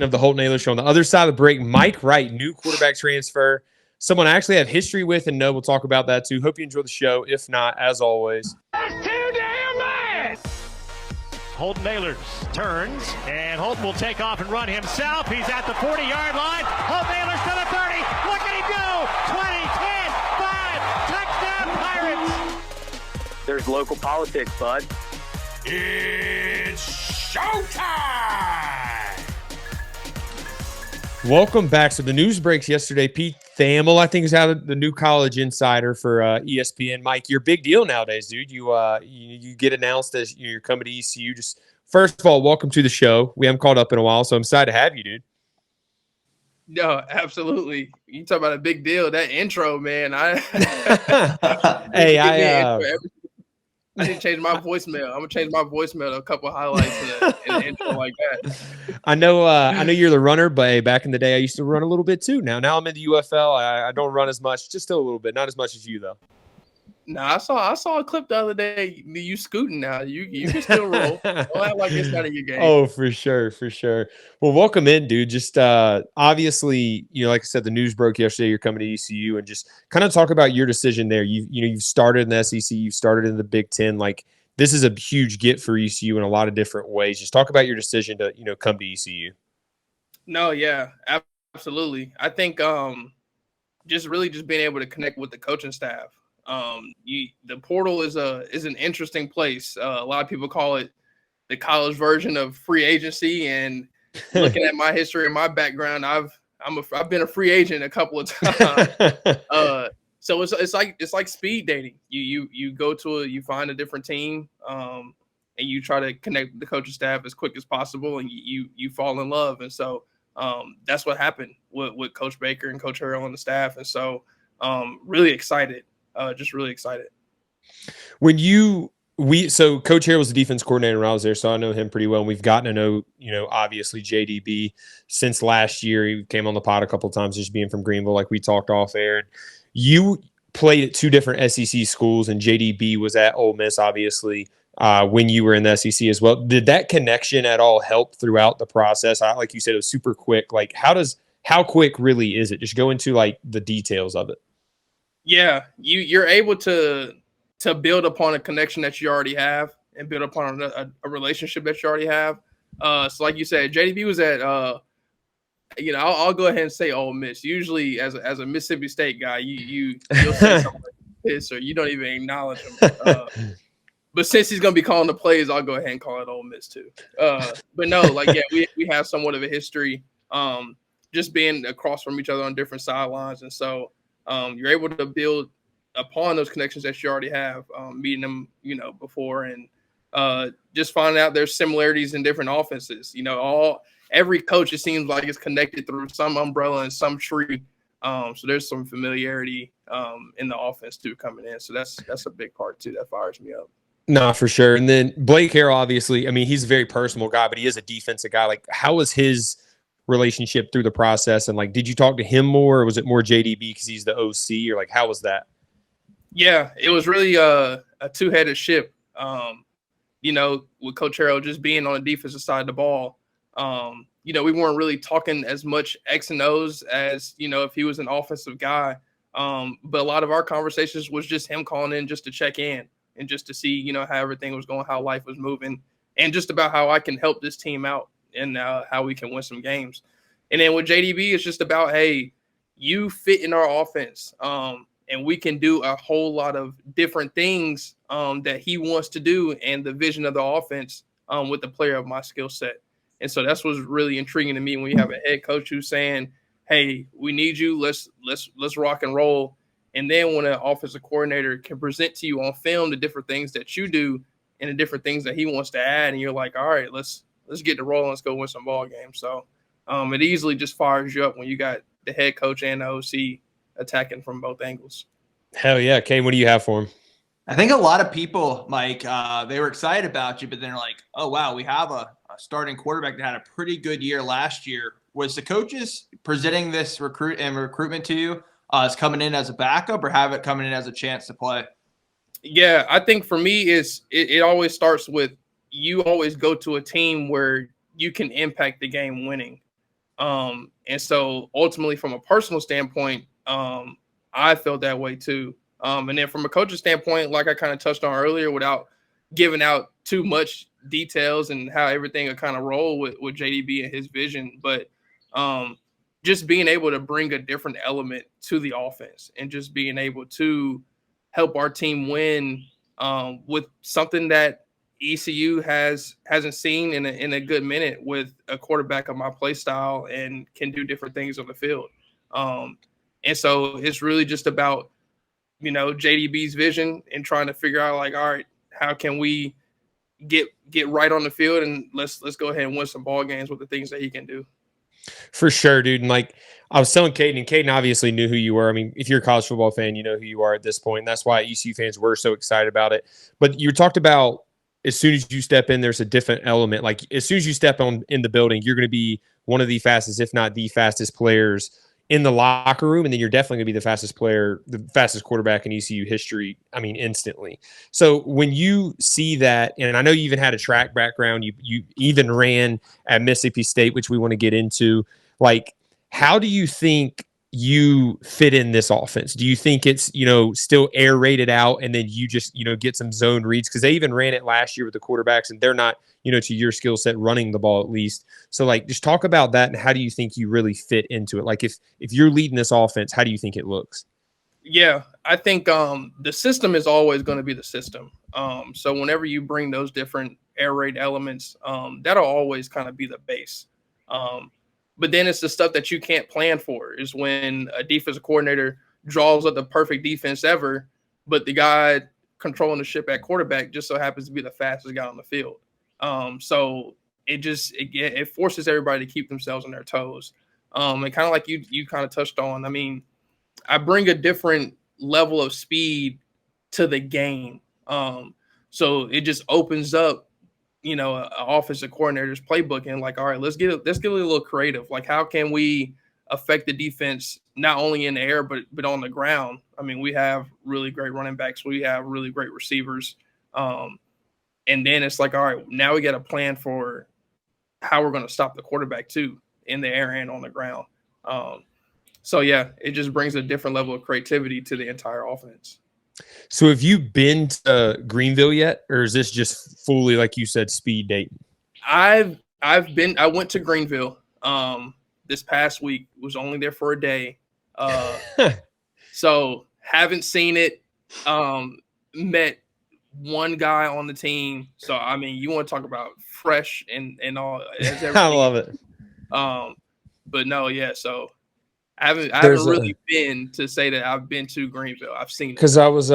of the Holt Naylor Show. On the other side of the break, Mike Wright, new quarterback transfer, someone I actually have history with and know. We'll talk about that too. Hope you enjoy the show. If not, as always, that's too damn bad. Holt Naylor turns, and Holt will take off and run himself. He's at the 40-yard line. Holt Naylor's to the 30. Look at him go! 20, 10, 5, touchdown Pirates. There's local politics, bud. It's showtime! Welcome back. So the news breaks yesterday. Pete Thamel, I think, is out the new college insider for ESPN. Mike, you're a big deal nowadays, dude. You get announced as you're coming to ECU. Just first of all, welcome to the show. We haven't called up in a while, so I'm excited to have you, dude. No, absolutely. You talk about a big deal. That intro, man. I need to change my voicemail. I'm gonna change my voicemail to a couple of highlights in an intro like that. I know you're the runner, but hey, back in the day, I used to run a little bit too. Now I'm in the UFL. I don't run as much, just still a little bit, not as much as you though. No, I saw a clip the other day. You scooting now. You can still roll. Don't act like it's not in your game. Oh, for sure. Well, welcome in, dude. Just obviously, like I said, the news broke yesterday. You're coming to ECU, and just kind of talk about your decision there. You've started in the SEC, you've started in the Big Ten. Like, this is a huge get for ECU in a lot of different ways. Just talk about your decision to come to ECU. No, yeah, absolutely. I think just being able to connect with the coaching staff. The portal is an interesting place. A lot of people call it the college version of free agency. And looking at my history and my background, I've been a free agent a couple of times. So it's like speed dating. You go to you find a different team, and you try to connect with the coaching staff as quick as possible, and you fall in love. And so that's what happened with Coach Baker and Coach Harrell on the staff. And so really excited. Just really excited. So Coach Harrell was the defense coordinator when I was there, so I know him pretty well. And we've gotten to know, obviously JDB since last year. He came on the pod a couple of times, just being from Greenville, like we talked off air. And you played at two different SEC schools, and JDB was at Ole Miss, obviously, when you were in the SEC as well. Did that connection at all help throughout the process? Like you said, it was super quick. Like, how quick really is it? Just go into like the details of it. Yeah, you're able to build upon a connection that you already have and build upon a relationship that you already have. So like you said, JDB was at I'll go ahead and say Ole Miss. Usually as a Mississippi State guy, you'll say something like this or you don't even acknowledge him. But since he's gonna be calling the plays, I'll go ahead and call it Ole Miss too. But no, we have somewhat of a history, just being across from each other on different sidelines, and so. You're able to build upon those connections that you already have, meeting them, before, and just finding out there's similarities in different offenses. Every coach, it seems like, is connected through some umbrella and some tree. So there's some familiarity in the offense too coming in. So that's a big part too that fires me up. No, for sure. And then Blake Harrell, obviously, I mean, he's a very personal guy, but he is a defensive guy. Like, how was his relationship through the process, and like, did you talk to him more, or was it more JDB because he's the OC, or like, how was that? Yeah, it was really a two-headed ship. With Coach Harrell just being on the defensive side of the ball, we weren't really talking as much X and O's as if he was an offensive guy. But a lot of our conversations was just him calling in just to check in and just to see how everything was going, how life was moving, and just about how I can help this team out and how we can win some games. And then with JDB, it's just about, hey, you fit in our offense, and we can do a whole lot of different things that he wants to do, and the vision of the offense with the player of my skill set. And so that's what's really intriguing to me when you have a head coach who's saying, hey, we need you, let's rock and roll. And then when an offensive coordinator can present to you on film the different things that you do and the different things that he wants to add, and you're like, all right, let's get the roll. Let's go win some ball games. So it easily just fires you up when you got the head coach and the OC attacking from both angles. Hell yeah. Kane, what do you have for him? I think a lot of people, Mike, they were excited about you, but then they're like, oh, wow, we have a starting quarterback that had a pretty good year last year. Was the coaches presenting this recruitment to you as coming in as a backup, or have it coming in as a chance to play? Yeah, I think for me, it always starts with you always go to a team where you can impact the game winning. And so ultimately, from a personal standpoint, I felt that way too. And then from a coach's standpoint, like I kind of touched on earlier, without giving out too much details and how everything would kind of roll with JDB and his vision, but just being able to bring a different element to the offense and just being able to help our team win with something that ECU hasn't seen in a good minute, with a quarterback of my play style and can do different things on the field. And so it's really just about, JDB's vision and trying to figure out, like, all right, how can we get right on the field, and let's go ahead and win some ball games with the things that he can do. For sure, dude. And like I was telling Caden, and Caden obviously knew who you were. I mean, if you're a college football fan, you know who you are at this point. And that's why ECU fans were so excited about it. But you talked about, as soon as you step in, there's a different element. Like, as soon as you step on in the building, you're going to be one of the fastest, if not the fastest players in the locker room. And then you're definitely going to be the fastest player, the fastest quarterback in ECU history. I mean, instantly. So when you see that, and I know you even had a track background, you even ran at Mississippi State, which we want to get into. Like, how do you think you fit in this offense? Do you think it's, still air rated out, and then you just, get some zone reads? Because they even ran it last year with the quarterbacks, and they're not, to your skill set running the ball at least. So, like, just talk about that, and how do you think you really fit into it? Like, if you're leading this offense, how do you think it looks? Yeah, I think the system is always going to be the system. So whenever you bring those different air raid elements, that'll always kind of be the base. But then it's the stuff that you can't plan for, is when a defensive coordinator draws up the perfect defense ever, but the guy controlling the ship at quarterback just so happens to be the fastest guy on the field. So it forces everybody to keep themselves on their toes. And kind of like you kind of touched on, I mean, I bring a different level of speed to the game. So it just opens up, an offensive coordinator's playbook, and like, all right, let's get a little creative. Like, how can we affect the defense not only in the air but on the ground? I mean, we have really great running backs, we have really great receivers, and then it's like, all right, now we got a plan for how we're going to stop the quarterback too, in the air and on the ground. So yeah, it just brings a different level of creativity to the entire offense. So have you been to Greenville yet, or is this just fully, like you said, speed dating? I went to Greenville this past week. Was only there for a day. So haven't seen it. Met one guy on the team. So I mean, you want to talk about fresh and all. I love it. But no, yeah. So I haven't really been to say that I've been to Greenville. I've seen it. Because I was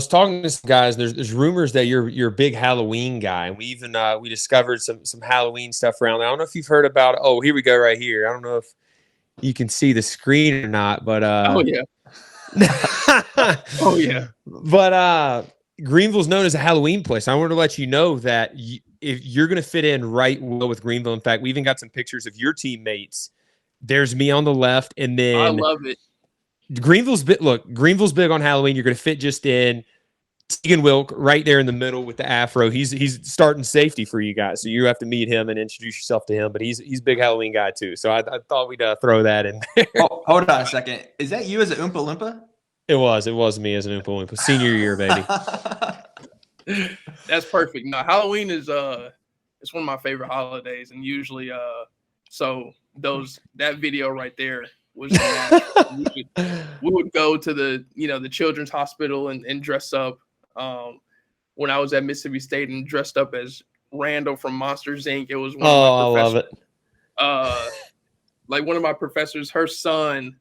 talking to some guys. There's rumors that you're a big Halloween guy, and we even we discovered some Halloween stuff around there. I don't know if you've heard about. Oh, here we go, right here. I don't know if you can see the screen or not, but oh yeah, oh yeah. But Greenville's known as a Halloween place. I wanted to let you know that if you're going to fit in right well with Greenville. In fact, we even got some pictures of your teammates. There's me on the left, and then I love it. Greenville's big on Halloween. You're going to fit just in. Tegan Wilk right there in the middle with the afro. He's starting safety for you guys, so you have to meet him and introduce yourself to him. But he's a big Halloween guy too. So I thought we'd throw that in there. Oh, hold on a second. Is that you as an Oompa Loompa? It was me as an Oompa Loompa. Senior year, baby. That's perfect. No, Halloween is it's one of my favorite holidays, and usually so that video right there was we would go to the the children's hospital and dress up. When I was at Mississippi State and dressed up as Randall from Monsters Inc. It was one of my professors. I love it. Like one of my professors, her son,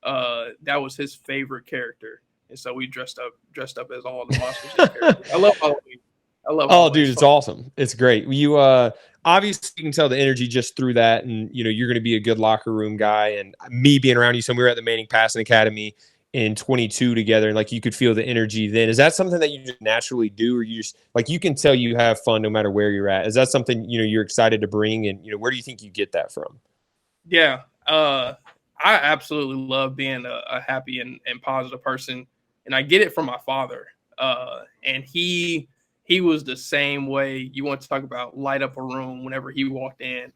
that was his favorite character, and so we dressed up as all the Monsters Inc. characters. I love Halloween. Oh, dude, it's awesome. It's great. You obviously you can tell the energy just through that, and you're going to be a good locker room guy. And me being around you, so we were at the Manning Passing Academy in 22 together, and like you could feel the energy then. Is that something that you just naturally do, or you just like you can tell you have fun no matter where you're at? Is that something you're excited to bring, and where do you think you get that from? Yeah, I absolutely love being a happy and positive person, and I get it from my father. And he was the same way. You want to talk about light up a room whenever he walked in.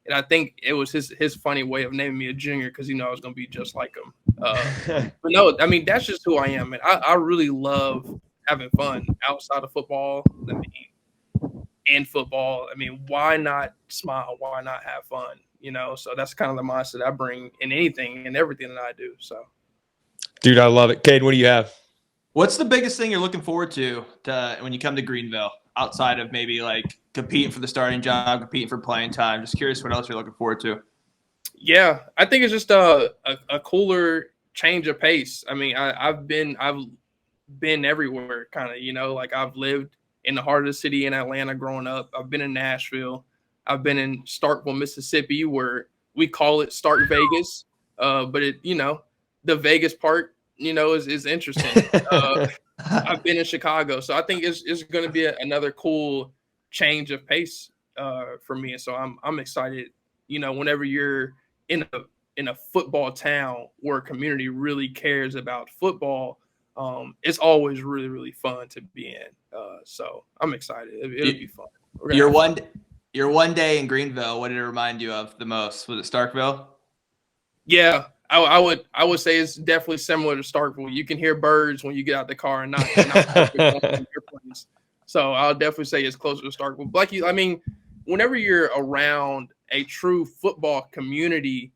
And I think it was his funny way of naming me a junior because I was going to be just like him. But no, I mean, that's just who I am. And I really love having fun outside of football. I mean, in football, I mean, why not smile? Why not have fun? So that's kind of the mindset I bring in anything and everything that I do. So, dude, I love it. Cade, what do you have? What's the biggest thing you're looking forward to when you come to Greenville outside of maybe like competing for the starting job, competing for playing time? Just curious what else you're looking forward to. Yeah, I think it's just a cooler change of pace. I mean, I've been everywhere, kind of. Like I've lived in the heart of the city in Atlanta growing up. I've been in Nashville. I've been in Starkville, Mississippi, where we call it Stark Vegas, but the Vegas part, is interesting. I've been in Chicago, so I think it's going to be another cool change of pace for me. And so I'm excited. Whenever you're in a football town where a community really cares about football, it's always really, really fun to be in. So I'm excited. It'll be fun. Your one day in Greenville, what did it remind you of the most? Was it Starkville? Yeah, I would say it's definitely similar to Starkville. You can hear birds when you get out the car and not airplanes. So I'll definitely say it's closer to Starkville. Like whenever you're around a true football community,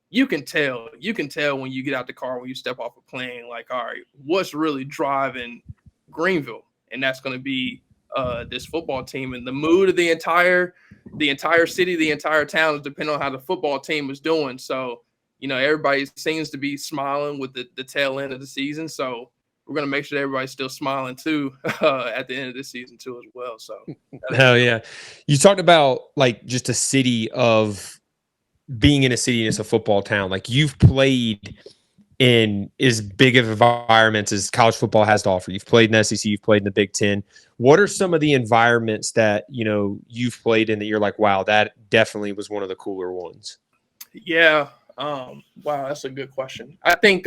you can tell when you get out the car, when you step off a plane, like, all right, what's really driving Greenville? And that's going to be this football team, and the mood of the entire city, the entire town is depending on how the football team is doing. So, everybody seems to be smiling with the tail end of the season. So we're going to make sure that everybody's still smiling too at the end of this season too as well. So hell yeah. You talked about like just a city of being in a city and it's a football town. Like you've played in as big of environments as college football has to offer. You've played in SEC, you've played in the Big Ten. What are some of the environments that, you've played in that you're like, wow, that definitely was one of the cooler ones? Yeah. Wow. That's a good question. I think,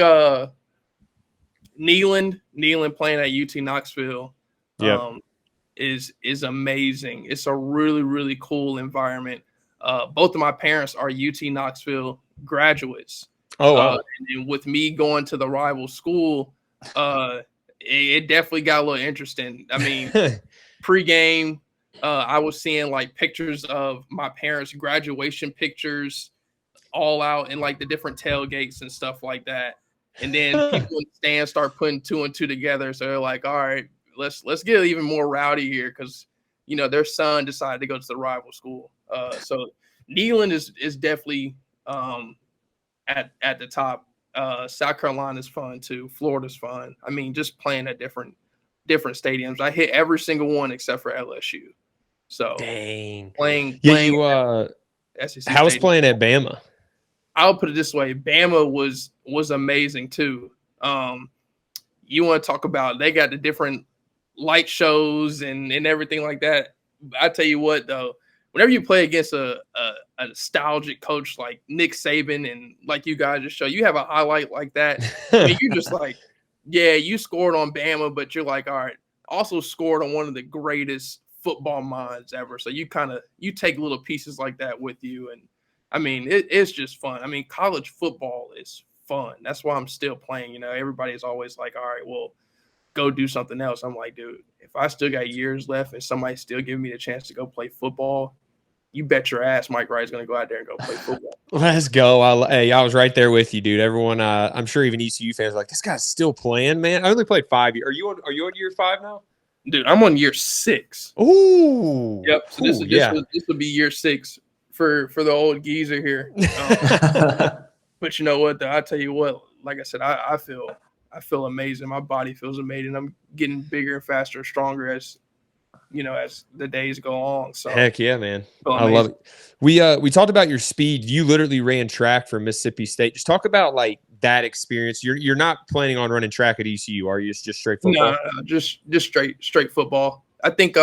Neyland playing at UT Knoxville, is amazing. It's a really, really cool environment. Both of my parents are UT Knoxville graduates. Oh, wow. And with me going to the rival school, it definitely got a little interesting. I mean, pregame, I was seeing like pictures of my parents' graduation pictures all out in like the different tailgates and stuff like that. And then people in the stands start putting two and two together. So they're like, all right, let's get even more rowdy here because, their son decided to go to the rival school. So Neyland is definitely at the top. South Carolina's fun too. Florida's fun. I mean, just playing at different stadiums. I hit every single one except for LSU. So dang. Playing SEC how was stadium. playing at Bama? I'll put it this way. Bama was amazing too. You want to talk about, they got the different light shows and everything like that. I tell you what though, whenever you play against a nostalgic coach like Nick Saban and like you guys just show, you have a highlight like that. I mean, you're just like, yeah, you scored on Bama, but you're like, all right, also scored on one of the greatest football minds ever. So you take little pieces like that with you. And I mean, it's just fun. I mean, college football is fun. That's why I'm still playing. Everybody's always like, all right, well, go do something else. I'm like, dude, if I still got years left and somebody's still giving me the chance to go play football, you bet your ass Mike Wright's going to go out there and go play football. Let's go. I was right there with you, dude. Everyone, I'm sure even ECU fans are like, this guy's still playing, man. I only played 5 years. Are you on year 5 now? Dude, I'm on year 6. Ooh. Yep. So this will be year 6 for the old geezer here. But you know what, though? I tell you what, like I said, I feel amazing. My body feels amazing. I'm getting bigger and faster, stronger as the days go on. So heck yeah, man. I love it. We talked about your speed. You literally ran track for Mississippi State. Just talk about like that experience. You're not planning on running track at ECU, are you? It's just straight football? No, just straight football. I think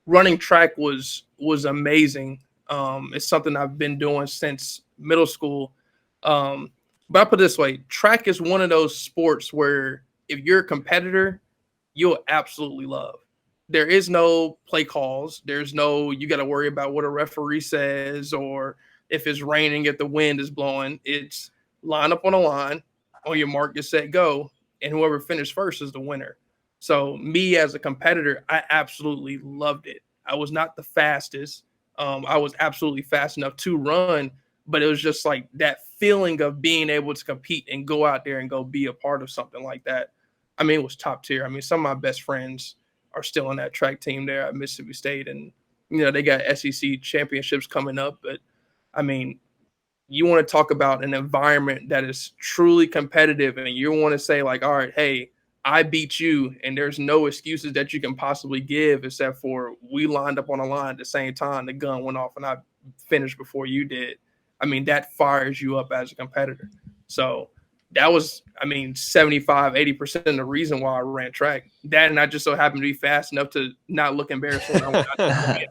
running track was amazing. It's something I've been doing since middle school. But I put it this way, track is one of those sports where if you're a competitor, you'll absolutely love. there is no play calls. There's no, you got to worry about what a referee says or if it's raining, if the wind is blowing. It's line up on a line, on your mark, get set, go, and whoever finished first is the winner. So me as a competitor, I absolutely loved it. I was not the fastest. I was absolutely fast enough to run, but it was just like that feeling of being able to compete and go out there and go be a part of something like that. I mean, it was top tier. I mean, some of my best friends are still on that track team there at Mississippi State, and they got SEC championships coming up. But I mean, you want to talk about an environment that is truly competitive, and you want to say like, all right, hey, I beat you, and there's no excuses that you can possibly give except for we lined up on a line at the same time, the gun went off, and I finished before you did. I mean, that fires you up as a competitor. So that was, 75, 80% of the reason why I ran track. That, and I just so happened to be fast enough to not look embarrassed when I went out there.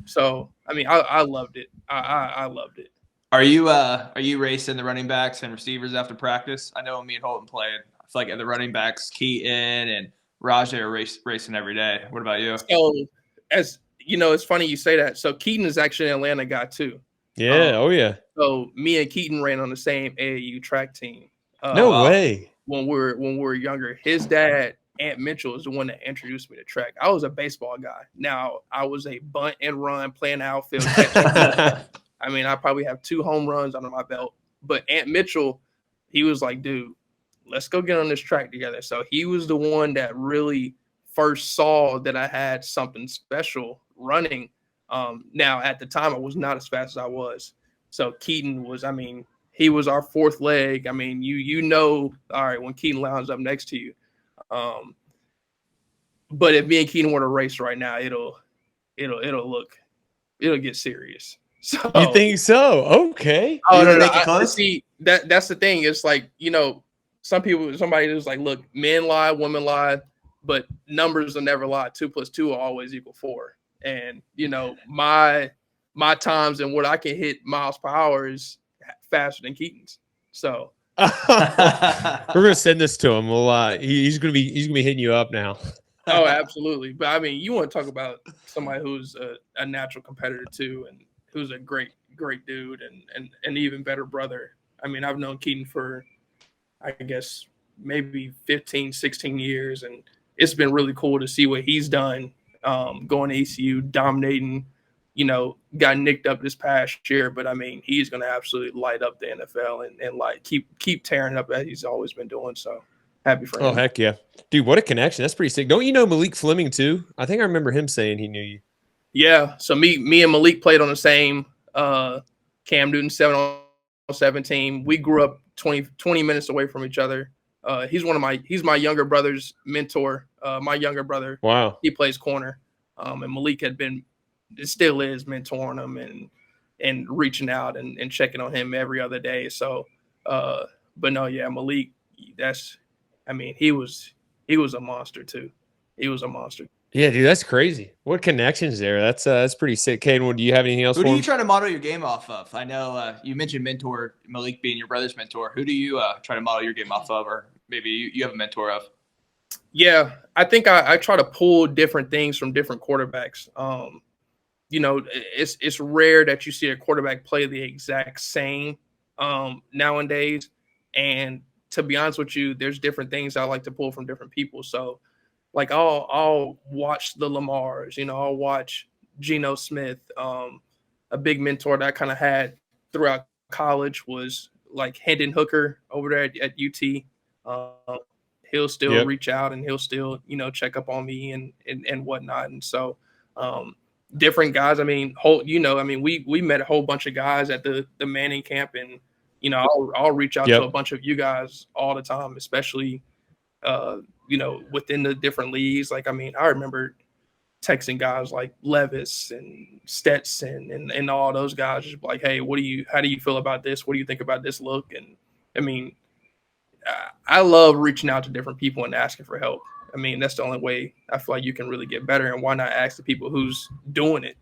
So, I loved it. I loved it. Are you racing the running backs and receivers after practice? I know when me and Holton played, I feel like the running backs, Keaton and Rajay, are racing every day. What about you? So, as you know, it's funny you say that. So Keaton is actually an Atlanta guy too. Yeah. Oh yeah. So me and Keaton ran on the same AAU track team. No way. When we were younger, his dad, Aunt Mitchell, is the one that introduced me to track. I was a baseball guy. Now I was a bunt and run playing outfield. I probably have 2 home runs under my belt. But Aunt Mitchell, he was like, dude, let's go get on this track together. So he was the one that really first saw that I had something special running. Now, at the time, I was not as fast as I was. So Keaton was, he was our fourth leg. All right, when Keaton lines up next to you. But if me and Keaton were to race right now, it'll get serious. So you think so? Okay. Oh no. See, that's the thing. It's like, somebody is like, look, men lie, women lie, but numbers will never lie. 2 + 2 will always equal 4. And my times and what I can hit miles per hour is faster than Keaton's. So we're gonna send this to him. Well, he's gonna be hitting you up now. Oh, absolutely. But you want to talk about somebody who's a natural competitor too, and who's a great dude and an even better brother. I've known Keaton for, I guess, maybe 15, 16 years, and it's been really cool to see what he's done, going to ECU, dominating, got nicked up this past year, but he's going to absolutely light up the NFL and like keep tearing up as he's always been doing. So happy for him. Oh, heck yeah. Dude, what a connection. That's pretty sick. Don't you know Malik Fleming too? I think I remember him saying he knew you. Yeah, so me and Malik played on the same Cam Newton 7-on-7 team. We grew up 20 minutes away from each other. He's my younger brother's mentor. My younger brother, wow, he plays corner. And Malik still is mentoring him and reaching out and checking on him every other day. So, but no, yeah, Malik, he was a monster too. He was a monster. Yeah, dude, that's crazy. What connections there? That's pretty sick. Caden, do you have anything else? Who do you try to model your game off of? I know you mentioned mentor, Malik being your brother's mentor. Who do you try to model your game off of, or maybe you have a mentor of? Yeah, I think I try to pull different things from different quarterbacks. It's rare that you see a quarterback play the exact same nowadays. And to be honest with you, there's different things I like to pull from different people. So, like I'll watch the Lamars, I'll watch Geno Smith. A big mentor that I kind of had throughout college was like Hendon Hooker over there at UT. He'll still reach out and he'll still, check up on me and whatnot. And so different guys, we met a whole bunch of guys at the Manning camp, and, I'll reach out to a bunch of you guys all the time, especially, within the different leagues. Like, I remember texting guys like Levis and Stetson and all those guys, just like, hey, how do you feel about this? What do you think about this look? And I love reaching out to different people and asking for help. That's the only way I feel like you can really get better. And why not ask the people who's doing it,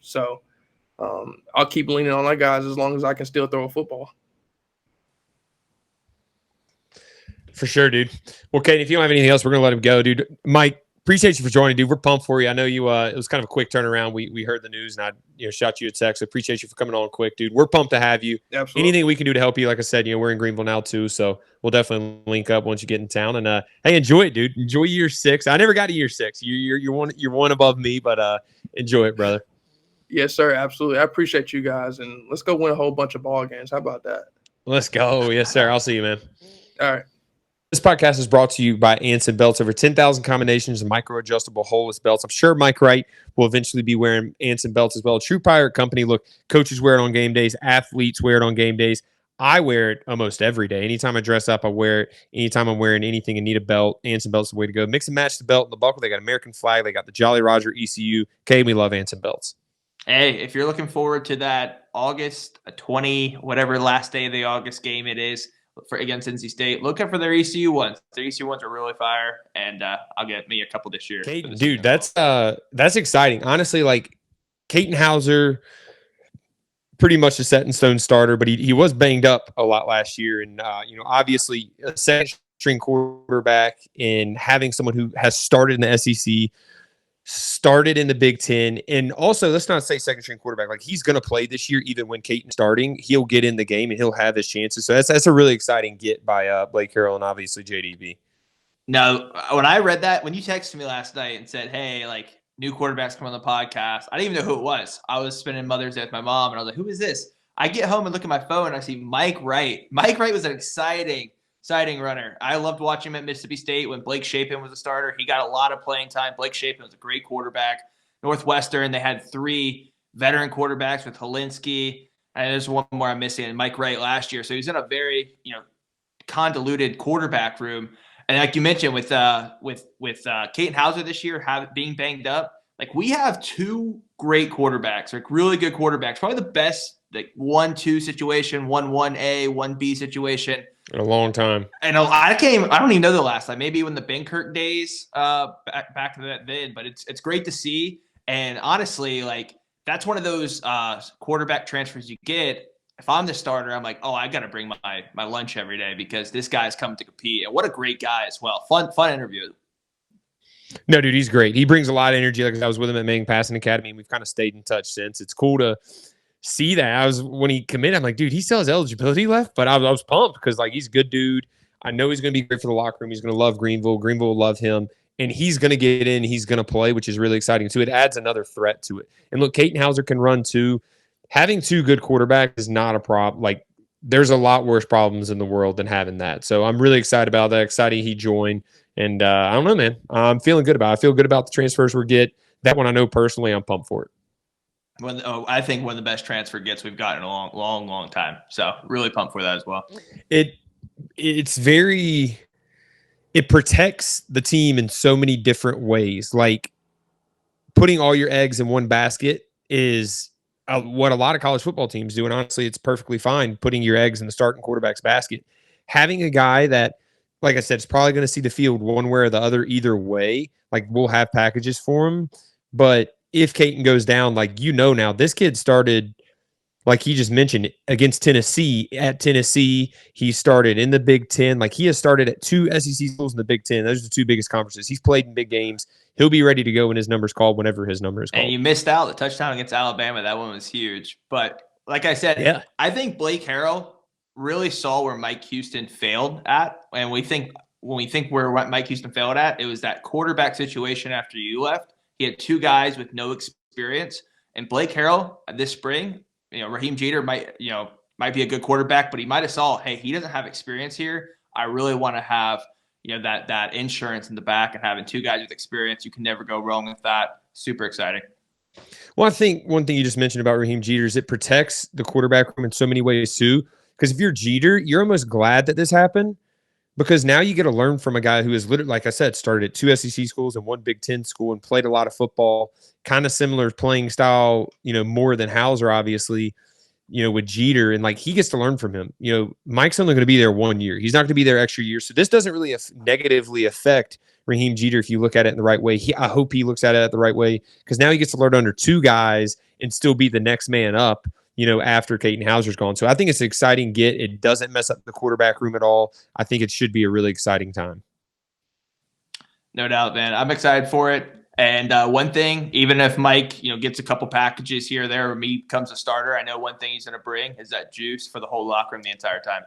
So I'll keep leaning on my guys as long as I can still throw a football. For sure, dude. Well, Kate, if you don't have anything else, we're going to let him go, dude. Mike, appreciate you for joining, dude. We're pumped for you. I know you. It was kind of a quick turnaround. We heard the news, and I shot you a text. So appreciate you for coming on quick, dude. We're pumped to have you. Absolutely. Anything we can do to help you, like I said, we're in Greenville now too, so we'll definitely link up once you get in town. And hey, enjoy it, dude. Enjoy year 6. I never got to year 6. You're one above me, but enjoy it, brother. Yes, sir. Absolutely. I appreciate you guys, and let's go win a whole bunch of ball games. How about that? Let's go. Yes, sir. I'll see you, man. All right. This podcast is brought to you by Anson Belts. Over 10,000 combinations of micro-adjustable holeless belts. I'm sure Mike Wright will eventually be wearing Anson belts as well. A true pirate company. Look, coaches wear it on game days. Athletes wear it on game days. I wear it almost every day. Anytime I dress up, I wear it. Anytime I'm wearing anything and need a belt, Anson Belts is the way to go. Mix and match the belt and the buckle. They got American flag. They got the Jolly Roger ECU. Okay, we love Anson Belts. Hey, if you're looking forward to that August 20, whatever last day of the August game it is, against NC State, look up for their ECU ones. Their ECU ones are really fire, and I'll get me a couple this year. Dude, that's exciting. Honestly, like Caton Hauser, pretty much a set in stone starter, but he was banged up a lot last year, and obviously a second string quarterback, and having someone who has started in the SEC, started in the Big Ten, and also let's not say second string quarterback. Like he's going to play this year, even when Caton's starting, he'll get in the game and he'll have his chances. So that's a really exciting get by Blake Harrell and obviously JDB. No, when I read that, when you texted me last night and said, "Hey, like new quarterbacks come on the podcast," I didn't even know who it was. I was spending Mother's Day with my mom, and I was like, "Who is this?" I get home and look at my phone, and I see Mike Wright. Mike Wright was an exciting runner. I loved watching him at Mississippi State when Blake Shapen was a starter. He got a lot of playing time. Blake Shapen was a great quarterback. Northwestern, they had 3 veteran quarterbacks with Helinski. And there's one more I'm missing, and Mike Wright last year. So he's in a very, convoluted quarterback room. And like you mentioned with Caton Hauser this year being banged up, like we have 2 great quarterbacks, like really good quarterbacks, probably the best like 1-2 situation, 1-1A, 1B situation. In a long time. And I don't even know the last time. Maybe when the Benkirk days back to that then. But it's great to see. And honestly, like that's one of those quarterback transfers you get. If I'm the starter, I'm like, oh, I got to bring my lunch every day because this guy's coming to compete. And what a great guy as well. Fun interview. No, dude, he's great. He brings a lot of energy. Like I was with him at Maine Passing Academy, and we've kind of stayed in touch since. It's cool to see that. When he committed, I'm like, dude, he still has eligibility left, but I was pumped because like he's a good dude. I know he's going to be great for the locker room. He's going to love Greenville. Greenville will love him, and he's going to get in. He's going to play, which is really exciting too. It adds another threat to it. And look, Caton Hauser can run too. Having 2 good quarterbacks is not a problem. Like there's a lot worse problems in the world than having that. So I'm really excited about that. Excited he joined, and I don't know, man. I'm feeling good about it. I feel good about the transfers we get. That one I know personally. I'm pumped for it. I think one of the best transfer gets we've got in a long time. So really pumped for that as well. It protects the team in so many different ways. Like putting all your eggs in one basket is what a lot of college football teams do. And honestly, it's perfectly fine putting your eggs in the starting quarterback's basket. Having a guy that, like I said, is probably going to see the field one way or the other either way. Like we'll have packages for him, but if Caton goes down, like, now this kid started, like he just mentioned, against Tennessee. At Tennessee, he started in the Big Ten. Like he has started at 2 SEC schools in the Big Ten. Those are the 2 biggest conferences. He's played in big games. He'll be ready to go when his number's called, whenever his number is called. And you missed out the touchdown against Alabama. That one was huge. But like I said, yeah. I think Blake Harrell really saw where Mike Houston failed at. And when we think where Mike Houston failed at, it was that quarterback situation after you left. He had 2 guys with no experience, and Blake Harrell this spring, Raheem Jeter might be a good quarterback, but he might have saw, hey, he doesn't have experience here. I really want to have, that insurance in the back, and having 2 guys with experience, you can never go wrong with that. Super exciting. Well, I think one thing you just mentioned about Raheem Jeter is it protects the quarterback room in so many ways too. Because if you're Jeter, you're almost glad that this happened. Because now you get to learn from a guy who is literally, like I said, started at 2 SEC schools and 1 Big Ten school and played a lot of football, kind of similar playing style, more than Hauser, obviously, with Jeter. And like he gets to learn from him. Mike's only going to be there 1 year. He's not going to be there extra year. So this doesn't really negatively affect Raheem Jeter if you look at it in the right way. I hope he looks at it the right way, because now he gets to learn under 2 guys and still be the next man up, after Caton Hauser's gone. So I think it's an exciting get. It doesn't mess up the quarterback room at all. I think it should be a really exciting time. No doubt, man. I'm excited for it. And one thing, even if Mike, gets a couple packages here or there, or me becomes a starter, I know one thing he's going to bring is that juice for the whole locker room the entire time.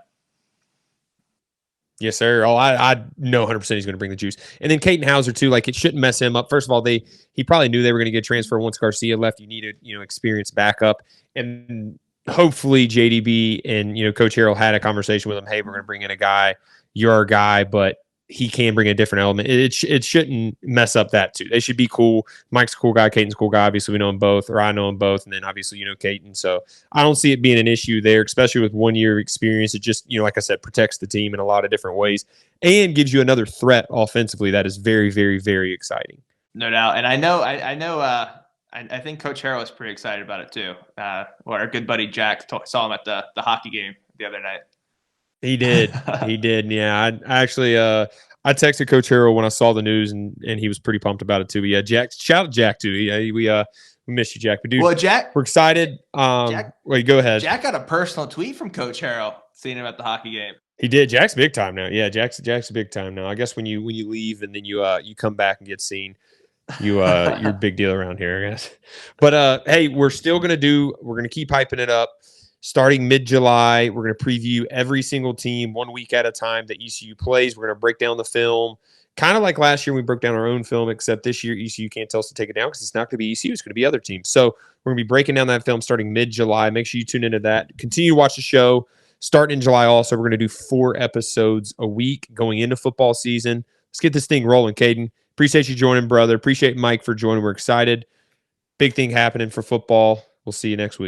Yes, sir. Oh, I know 100% he's going to bring the juice. And then Caden Hauser, too, like it shouldn't mess him up. First of all, he probably knew they were going to get transferred once Garcia left. You needed, experienced backup. And hopefully JDB and, Coach Harrell had a conversation with him. Hey, we're going to bring in a guy. You're our guy, but he can bring a different element. It shouldn't mess up that, too. They should be cool. Mike's a cool guy. Caden's a cool guy. Obviously, we know them both, or I know them both. And then obviously, Caden. So I don't see it being an issue there, especially with 1 year of experience. It just, like I said, protects the team in a lot of different ways and gives you another threat offensively that is very, very, very exciting. No doubt. And I think Coach Harrell was pretty excited about it too. Our good buddy Jack saw him at the hockey game the other night. He did. He did. Yeah. I actually I texted Coach Harrell when I saw the news and he was pretty pumped about it too. But yeah, Jack, shout out Jack too. Yeah, we miss you, Jack. But dude, well, Jack, we're excited. Wait, go ahead. Jack got a personal tweet from Coach Harrell seeing him at the hockey game. He did. Jack's big time now. Yeah, Jack's big time now. I guess when you leave and then you come back and get seen, you're a big deal around here, I guess. But hey, we're gonna keep hyping it up. Starting mid-July, we're going to preview every single team 1 week at a time that ECU plays. We're going to break down the film, kind of like last year we broke down our own film, except this year ECU can't tell us to take it down because it's not going to be ECU. It's going to be other teams. So we're going to be breaking down that film starting mid-July. Make sure you tune into that. Continue to watch the show. Starting in July also, we're going to do 4 episodes a week going into football season. Let's get this thing rolling, Caden. Appreciate you joining, brother. Appreciate Mike for joining. We're excited. Big thing happening for football. We'll see you next week.